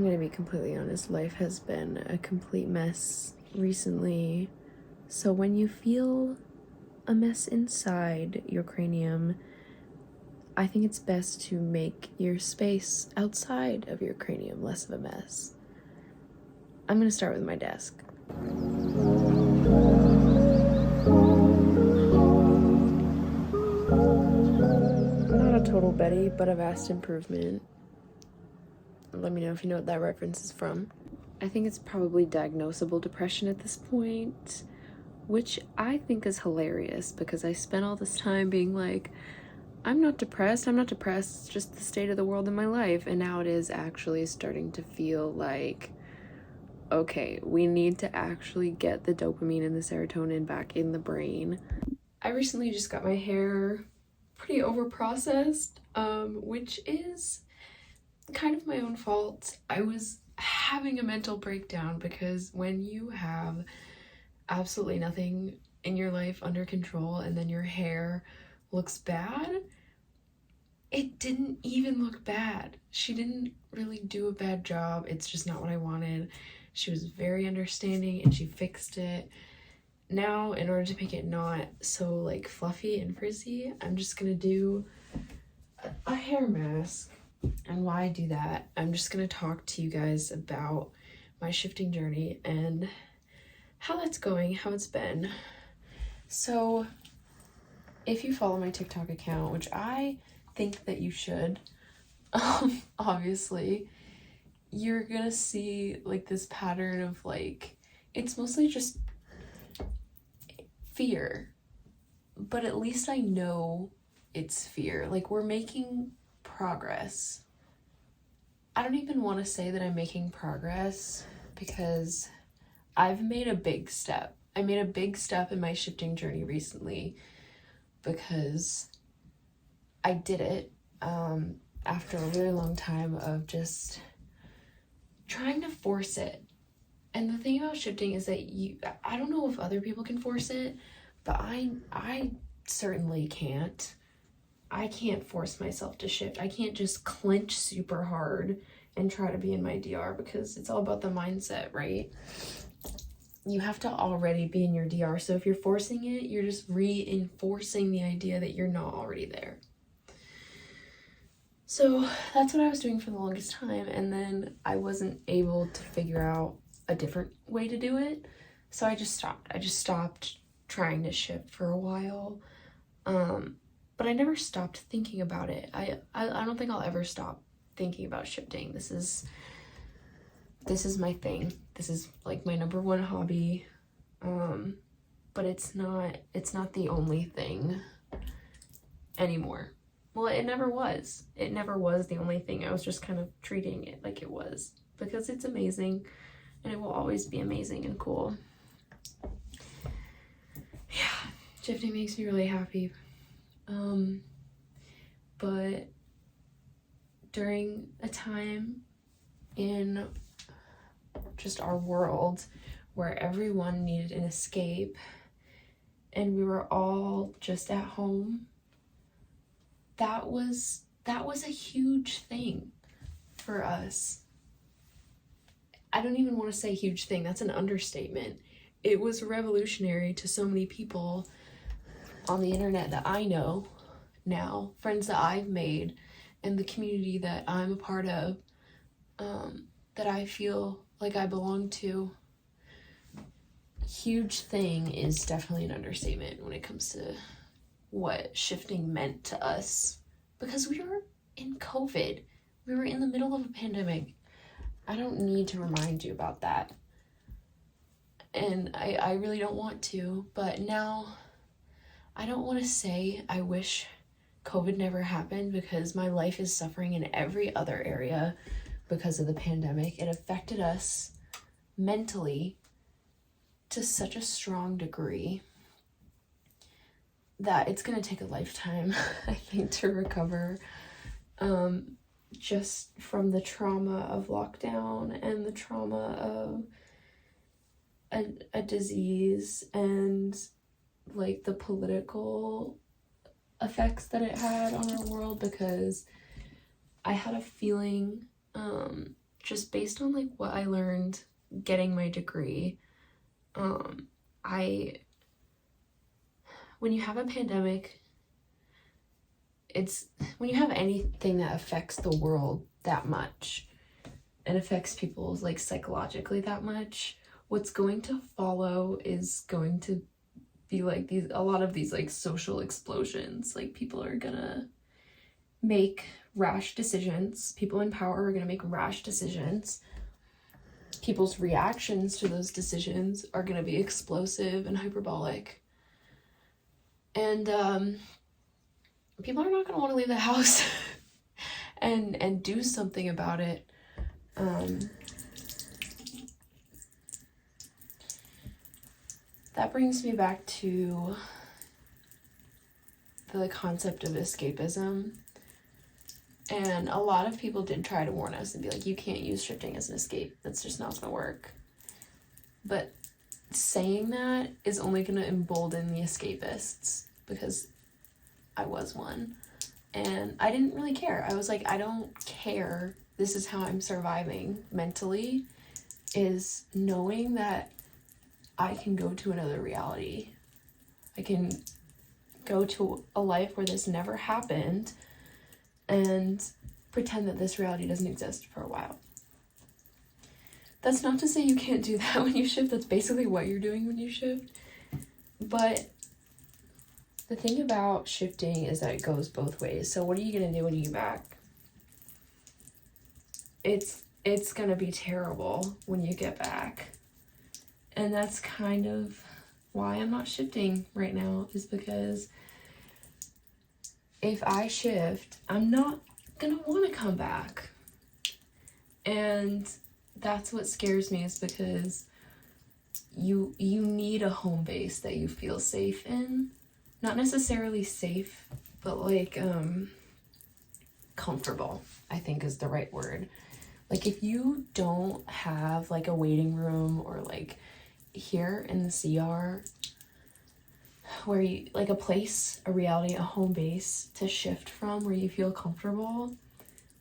I'm gonna be completely honest, life has been a complete mess recently. So when you feel a mess inside your cranium, I think it's best to make your space outside of your cranium less of a mess. I'm gonna start with my desk. I'm not a total Betty, but a vast improvement. Let me know if you know what that reference is from. I think it's probably diagnosable depression at this point, which I think is hilarious because I spent all this time being like, I'm not depressed, it's just the state of the world in my life. And now it is actually starting to feel like, okay, we need to actually get the dopamine and the serotonin back in the brain. I recently just got my hair pretty overprocessed, which is kind of my own fault. I was having a mental breakdown because when you have absolutely nothing in your life under control and then your hair looks bad, it didn't even look bad. She didn't really do a bad job. It's just not what I wanted. She was very understanding and she fixed it. Now, in order to make it not so like fluffy and frizzy, I'm just gonna do a hair mask. And why I do that, I'm just gonna talk to you guys about my shifting journey and how that's going, how it's been. So if you follow my TikTok account, which I think that you should, obviously, you're gonna see like this pattern of like, it's mostly just fear, but at least I know it's fear. Like, we're making progress. I don't even want to say that I'm making progress because I've made a big step. I made a big step in my shifting journey recently because I did it after a really long time of just trying to force it. And the thing about shifting is that I don't know if other people can force it, but I certainly can't. I can't force myself to shift. I can't just clench super hard and try to be in my DR because it's all about the mindset, right? You have to already be in your DR. So if you're forcing it, you're just reinforcing the idea that you're not already there. So that's what I was doing for the longest time. And then I wasn't able to figure out a different way to do it. So I just stopped. I just stopped trying to shift for a while. But I never stopped thinking about it. I don't think I'll ever stop thinking about shifting. This is my thing. This is like my number one hobby. But it's not the only thing anymore. Well, it never was. It never was the only thing. I was just kind of treating it like it was because it's amazing and it will always be amazing and cool. Yeah, shifting makes me really happy. But during a time in just our world where everyone needed an escape and we were all just at home, that was a huge thing for us. I don't even want to say huge thing, that's an understatement. It was revolutionary to so many people on the internet that I know now, friends that I've made, and the community that I'm a part of, that I feel like I belong to. Huge thing is definitely an understatement when it comes to what shifting meant to us, because we were in COVID. We were in the middle of a pandemic. I don't need to remind you about that. And I really don't want to, but now I don't want to say I wish COVID never happened because my life is suffering in every other area because of the pandemic. It affected us mentally to such a strong degree that it's going to take a lifetime, I think, to recover just from the trauma of lockdown and the trauma of a disease and like the political effects that it had on our world, because I had a feeling just based on like what I learned getting my degree, when you have a pandemic, when you have anything that affects the world that much and affects people like psychologically that much, what's going to follow is going to be like a lot of these like social explosions. Like people are gonna make rash decisions. People in power are gonna make rash decisions. People's reactions to those decisions are gonna be explosive and hyperbolic. And people are not gonna want to leave the house and do something about it. That brings me back to the concept of escapism. And a lot of people did try to warn us and be like, you can't use shifting as an escape. That's just not going to work. But saying that is only going to embolden the escapists, because I was one. And I didn't really care. I was like, I don't care. This is how I'm surviving mentally, is knowing that I can go to another reality. I can go to a life where this never happened and pretend that this reality doesn't exist for a while. That's not to say you can't do that when you shift. That's basically what you're doing when you shift. But the thing about shifting is that it goes both ways. So what are you going to do when you get back? It's going to be terrible when you get back. And that's kind of why I'm not shifting right now, is because if I shift, I'm not going to want to come back. And that's what scares me, is because you need a home base that you feel safe in. Not necessarily safe, but like comfortable, I think is the right word. Like if you don't have like a waiting room, or like here in the CR where you like a place, a reality, a home base to shift from where you feel comfortable,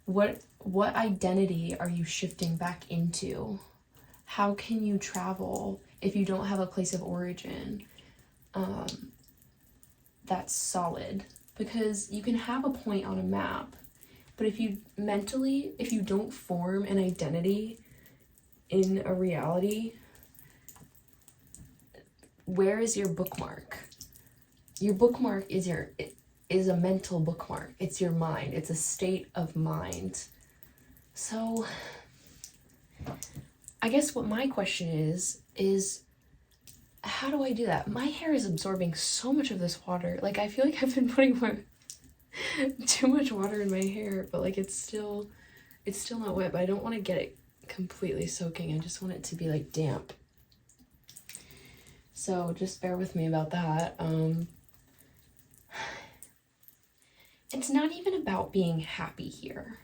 what identity are you shifting back into? How can you travel if you don't have a place of origin that's solid? Because you can have a point on a map, but if you don't form an identity in a reality, where is your bookmark? Your bookmark is a mental bookmark. It's your mind. It's a state of mind. So I guess what my question is how do I do that? My hair is absorbing so much of this water. Like I feel like I've been putting too much water in my hair, but like it's still not wet, but I don't want to get it completely soaking. I just want it to be like damp. So just bear with me about that. It's not even about being happy here.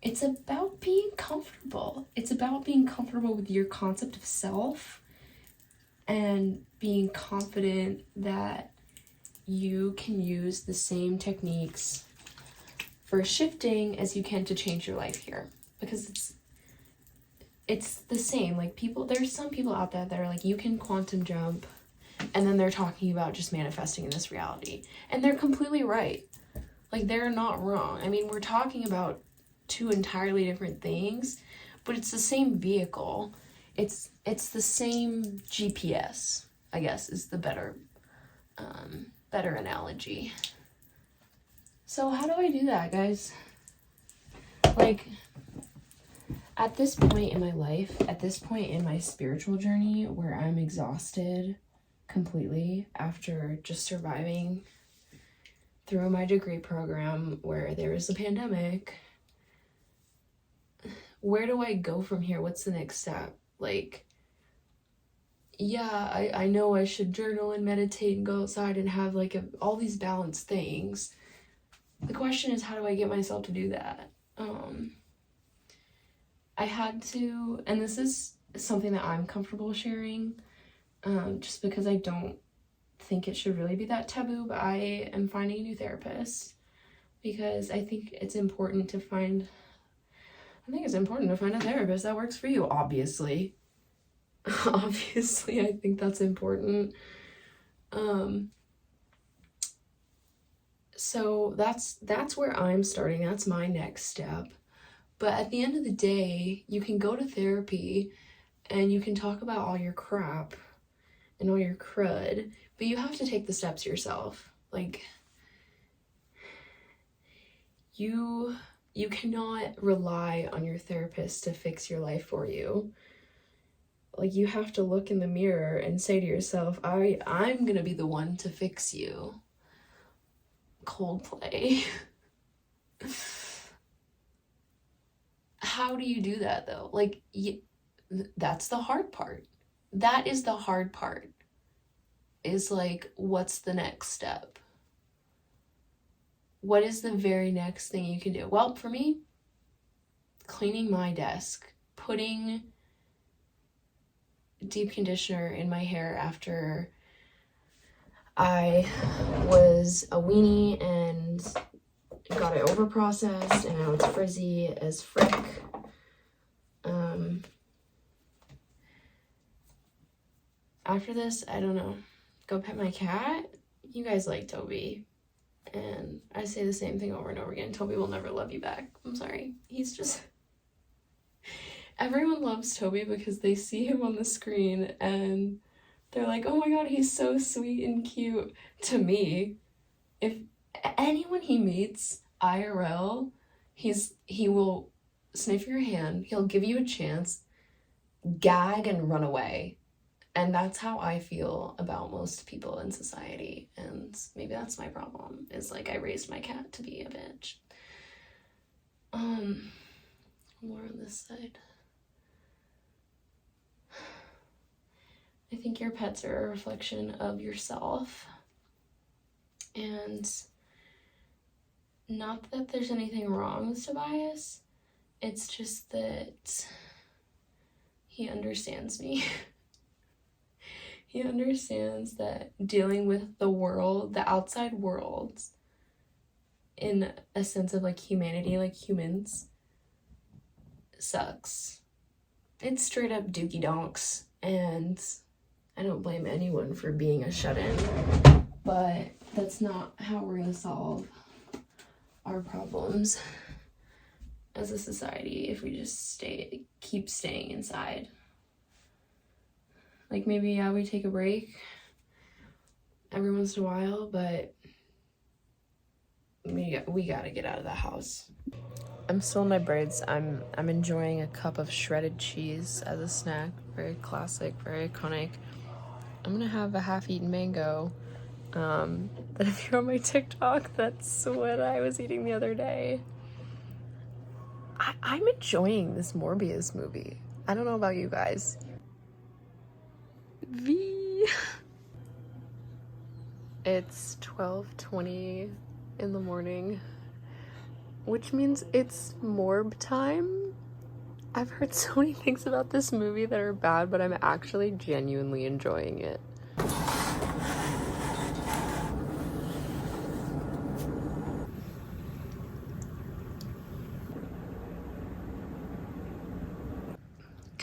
It's about being comfortable. It's about being comfortable with your concept of self and being confident that you can use the same techniques for shifting as you can to change your life here. Because it's the same. Like there's some people out there that are like, you can quantum jump, and then they're talking about just manifesting in this reality. And they're completely right. Like they're not wrong. I mean, we're talking about two entirely different things, but it's the same vehicle. It's the same GPS, I guess, is the better analogy. So how do I do that, guys? Like, at this point in my life, at this point in my spiritual journey, where I'm exhausted completely after just surviving through my degree program where there was a pandemic, where do I go from here? What's the next step? Like, yeah, I know I should journal and meditate and go outside and have like all these balanced things. The question is, how do I get myself to do that? I had to, and this is something that I'm comfortable sharing, just because I don't think it should really be that taboo, but I am finding a new therapist because I think it's important to find I think it's important to find a therapist that works for you, obviously. Obviously, I think that's important. So that's where I'm starting. That's my next step. But at the end of the day, you can go to therapy and you can talk about all your crap and all your crud, but you have to take the steps yourself. Like, you cannot rely on your therapist to fix your life for you. Like, you have to look in the mirror and say to yourself, I'm gonna be the one to fix you. Coldplay. How do you do that though? Like, that's the hard part. That is the hard part. Is like, what's the next step? What is the very next thing you can do? Well, for me, cleaning my desk, putting deep conditioner in my hair after I was a weenie and got it over processed and now it's frizzy as frick. After this, I don't know, go pet my cat. You guys like Toby, and I say the same thing over and over again. Toby will never love you back. I'm sorry. He's just... Everyone loves Toby because they see him on the screen and they're like, oh my god, he's so sweet and cute. To me, if anyone he meets IRL, he will sniff your hand, he'll give you a chance, gag and run away. And that's how I feel about most people in society. And maybe that's my problem, is like, I raised my cat to be a bitch. More on this side. I think your pets are a reflection of yourself. And not that there's anything wrong with Tobias, it's just that he understands me. He understands that dealing with the world, the outside world, in a sense of like humanity, like humans, sucks. It's straight up dookie donks, and I don't blame anyone for being a shut-in, but that's not how we're gonna solve our problems as a society if we just keep staying inside. Like, maybe, yeah, we take a break every once in a while, but we gotta get out of the house. I'm still in my braids. I'm enjoying a cup of shredded cheese as a snack. Very classic, very iconic. I'm gonna have a half-eaten mango. But if you're on my TikTok, that's what I was eating the other day. I'm enjoying this Morbius movie. I don't know about you guys. It's 12:20 in the morning, which means it's morb time. I've heard so many things about this movie that are bad, but I'm actually genuinely enjoying it.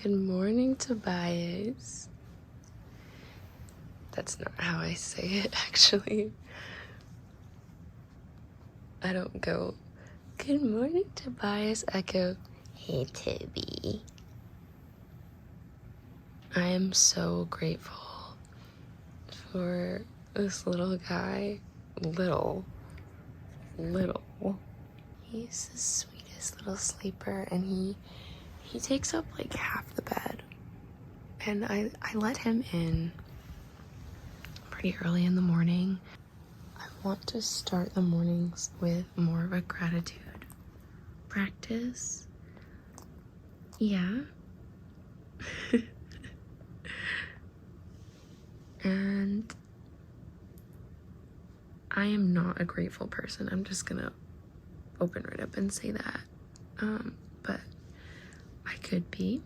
Good morning, Tobias. That's not how I say it, actually. I don't go, good morning, Tobias. I go, hey, Toby. I am so grateful for this little guy. Little. He's the sweetest little sleeper, and he takes up like half the bed. And I let him in pretty early in the morning. I want to start the mornings with more of a gratitude practice. Yeah. And I am not a grateful person. I'm just gonna open right up and say that. But I could be.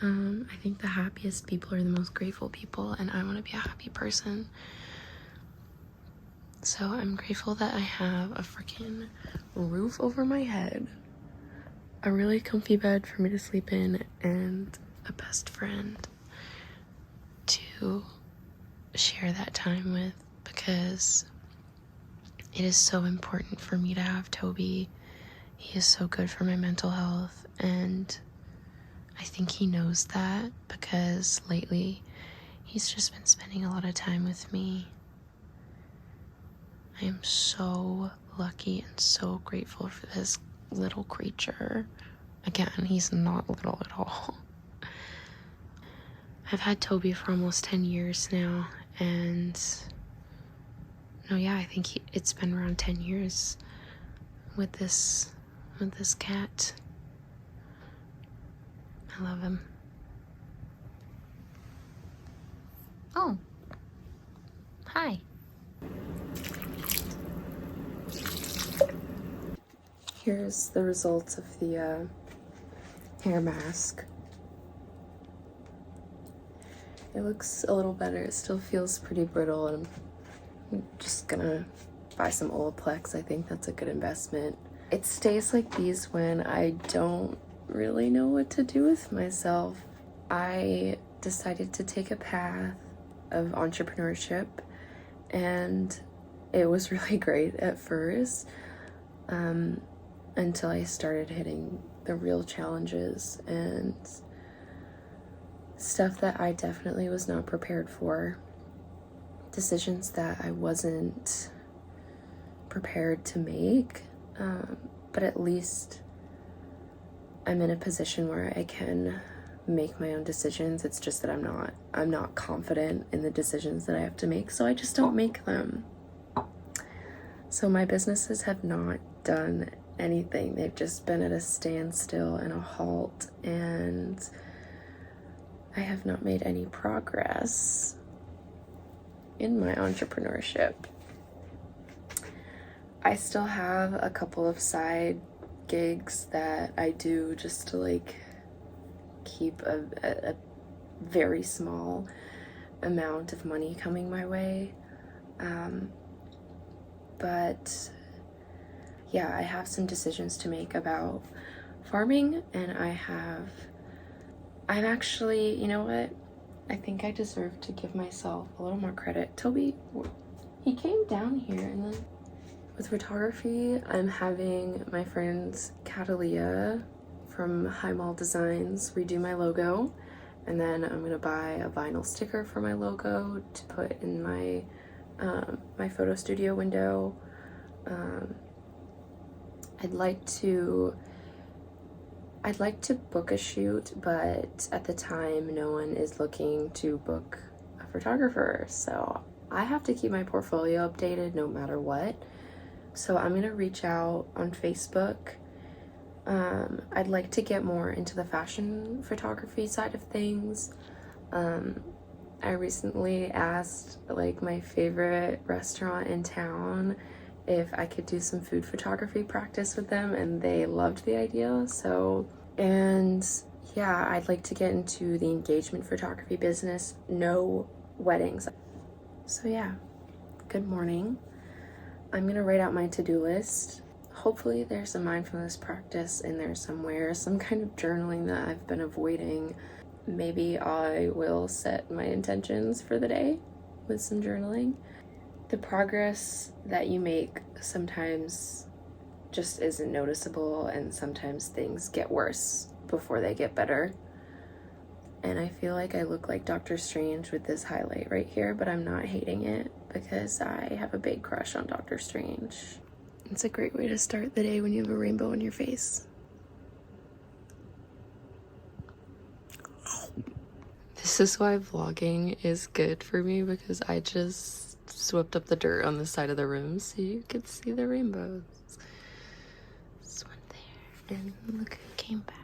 I think the happiest people are the most grateful people, and I want to be a happy person. So I'm grateful that I have a freaking roof over my head, a really comfy bed for me to sleep in, and a best friend to share that time with, because it is so important for me to have Toby. He is so good for my mental health, and I think he knows that because lately he's just been spending a lot of time with me. I am so lucky and so grateful for this little creature. Again, he's not little at all. I've had Toby for almost 10 years now, and no, yeah, I think it's been around 10 years with this cat. I love him. Oh, hi. Here's the results of the hair mask. It looks a little better. It still feels pretty brittle, and I'm just gonna buy some Olaplex. I think that's a good investment. It stays like these when I don't really know what to do with myself. I decided to take a path of entrepreneurship, and it was really great at first, until I started hitting the real challenges and stuff that I definitely was not prepared for. Decisions that I wasn't prepared to make, but at least I'm in a position where I can make my own decisions. It's just that I'm not confident in the decisions that I have to make, so I just don't make them. So my businesses have not done anything. They've just been at a standstill and a halt, and I have not made any progress in my entrepreneurship. I still have a couple of side gigs that I do just to like keep a very small amount of money coming my way. But yeah, I have some decisions to make about farming, and I'm actually, you know what? I think I deserve to give myself a little more credit. Toby, he came down here, and then with photography, I'm having my friend Catalia from High Mall Designs redo my logo, and then I'm gonna buy a vinyl sticker for my logo to put in my my photo studio window. I'd like to book a shoot, but at the time no one is looking to book a photographer, so I have to keep my portfolio updated no matter what. So I'm gonna reach out on Facebook. I'd like to get more into the fashion photography side of things. I recently asked like my favorite restaurant in town if I could do some food photography practice with them, and they loved the idea. So, and yeah, I'd like to get into the engagement photography business, no weddings. So yeah, good morning. I'm gonna write out my to-do list. Hopefully there's a mindfulness practice in there somewhere, some kind of journaling that I've been avoiding. Maybe I will set my intentions for the day with some journaling. The progress that you make sometimes just isn't noticeable, and sometimes things get worse before they get better. And I feel like I look like Doctor Strange with this highlight right here, but I'm not hating it because I have a big crush on Doctor Strange. It's a great way to start the day when you have a rainbow in your face. This is why vlogging is good for me, because I just swept up the dirt on the side of the room so you could see the rainbows. This one there, and look who came back.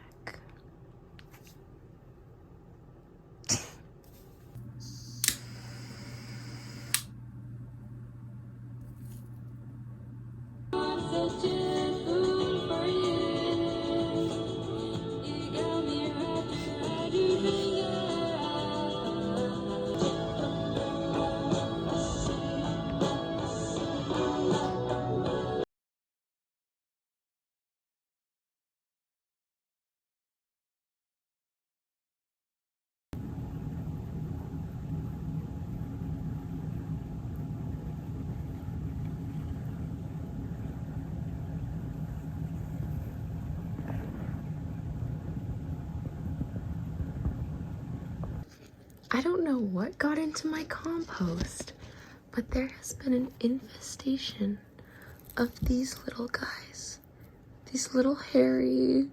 I don't know what got into my compost, but there has been an infestation of these little guys. These little hairy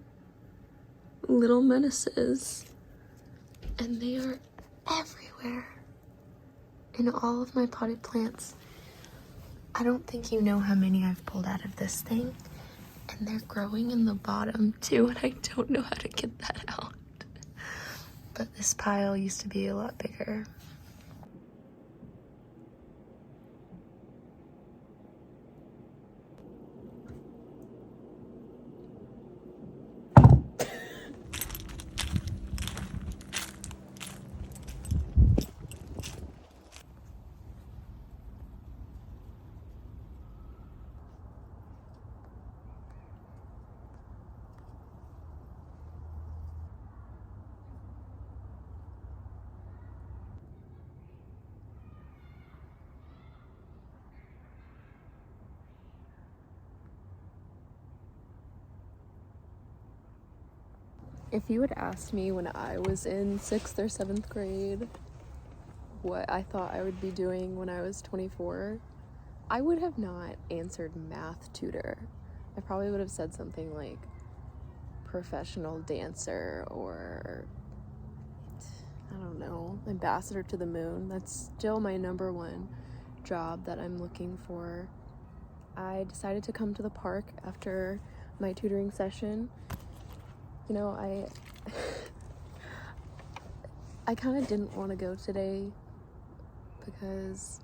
little menaces. And they are everywhere in all of my potted plants. I don't think you know how many I've pulled out of this thing. And they're growing in the bottom too, and I don't know how to get that out. But this pile used to be a lot bigger. If you had asked me when I was in 6th or 7th grade what I thought I would be doing when I was 24, I would have not answered math tutor. I probably would have said something like professional dancer or, I don't know, ambassador to the moon. That's still my number one job that I'm looking for. I decided to come to the park after my tutoring session. You know, I kind of didn't want to go today because,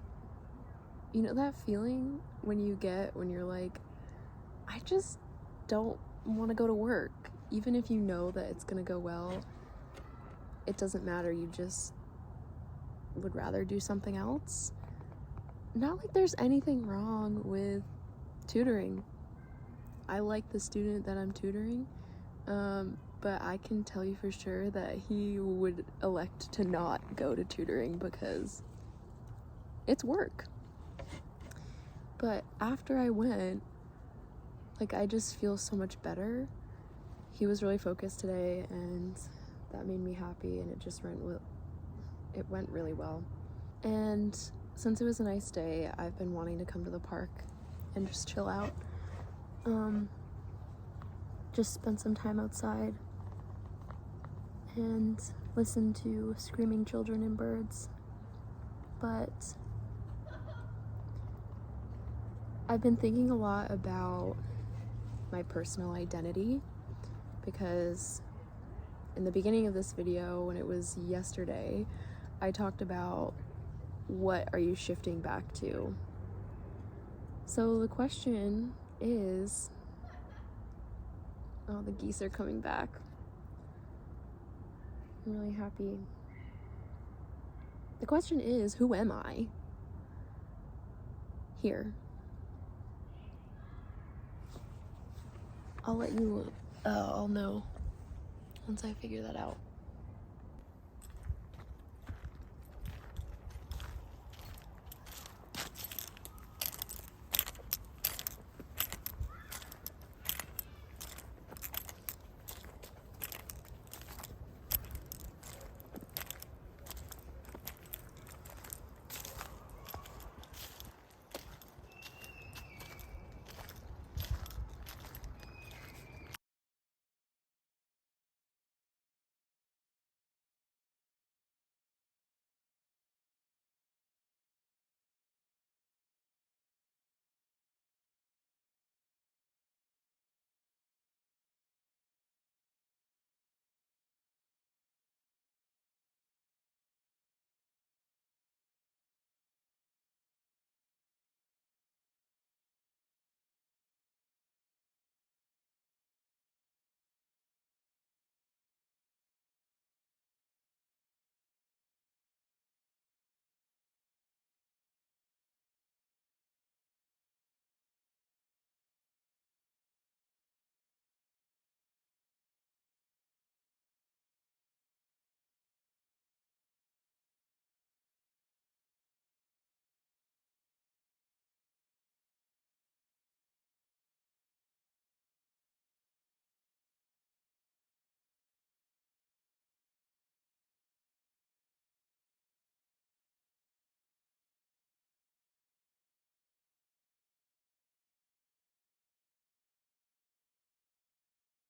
you know that feeling when you get when you're like, I just don't want to go to work. Even if you know that it's going to go well, it doesn't matter. You just would rather do something else. Not like there's anything wrong with tutoring. I like the student that I'm tutoring, but I can tell you for sure that he would elect to not go to tutoring because it's work. But after I went, like, I just feel so much better. He was really focused today, and that made me happy, and it went really well. And since it was a nice day, I've been wanting to come to the park and just chill out. Just spend some time outside and listen to screaming children and birds. But I've been thinking a lot about my personal identity because in the beginning of this video, when it was yesterday, I talked about what are you shifting back to? So the question is, oh, the geese are coming back. I'm really happy. The question is, who am I? Here. I'll know once I figure that out.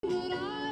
but I